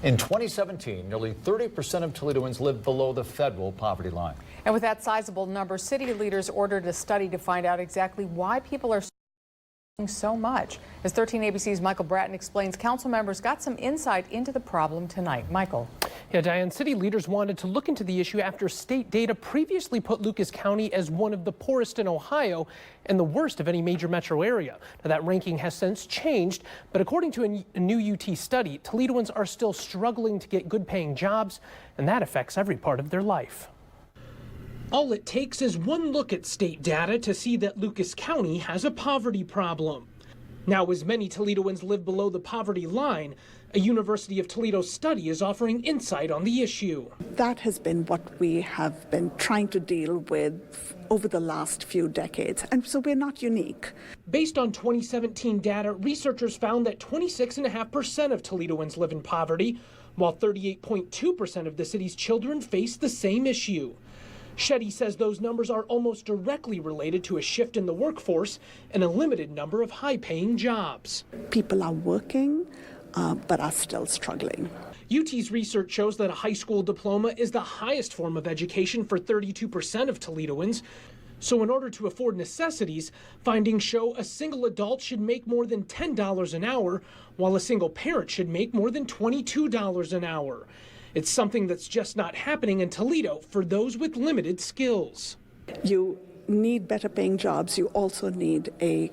In 2017, nearly 30% of Toledoans lived below the federal poverty line. And with that sizable number, city leaders ordered a study to find out exactly why people are so much. As 13 ABC's Michael Bratton explains, council members got some insight into the problem tonight. Michael. Yeah, Diane, city leaders wanted to look into the issue after state data previously put Lucas County as one of the poorest in Ohio and the worst of any major metro area. Now, that ranking has since changed, but according to a new UT study, Toledoans are still struggling to get good-paying jobs, and that affects every part of their life. All it takes is one look at state data to see that Lucas County has a poverty problem. Now, as many Toledoans live below the poverty line, a University of Toledo study is offering insight on the issue. That has been what we have been trying to deal with over the last few decades, and so we're not unique. Based on 2017 data, researchers found that 26.5% of Toledoans live in poverty, while 38.2% of the city's children face the same issue. Shetty says those numbers are almost directly related to a shift in the workforce and a limited number of high-paying jobs. People are working, but are still struggling. UT's research shows that a high school diploma is the highest form of education for 32% of Toledoans. So in order to afford necessities, findings show a single adult should make more than $10 an hour, while a single parent should make more than $22 an hour. It's something that's just not happening in Toledo for those with limited skills. You need better paying jobs. You also need a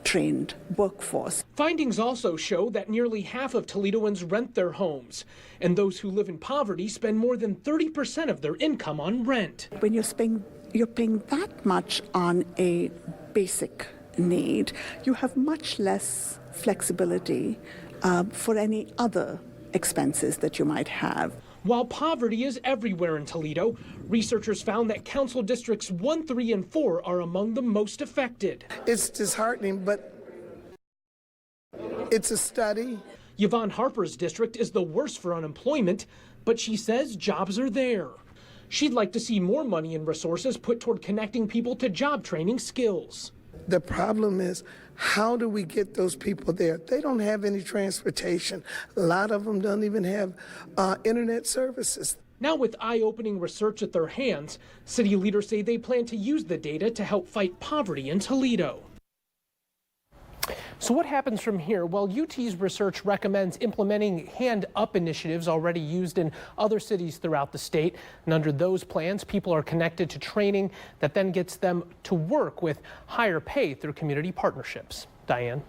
trained workforce. Findings also show that nearly half of Toledoans rent their homes, and those who live in poverty spend more than 30% of their income on rent. When you're paying that much on a basic need, you have much less flexibility for any other expenses that you might have. While poverty is everywhere in Toledo, researchers found that council districts 1, 3, and 4 are among the most affected. It's disheartening, but it's a study. Yvonne Harper's district is the worst for unemployment, but she says jobs are there. She'd like to see more money and resources put toward connecting people to job training skills. The problem is, how do we get those people there? They don't have any transportation. A lot of them don't even have internet services. Now, with eye-opening research at their hands, city leaders say they plan to use the data to help fight poverty in Toledo. So what happens from here? Well, UT's research recommends implementing hand-up initiatives already used in other cities throughout the state. And under those plans, people are connected to training that then gets them to work with higher pay through community partnerships. Diane.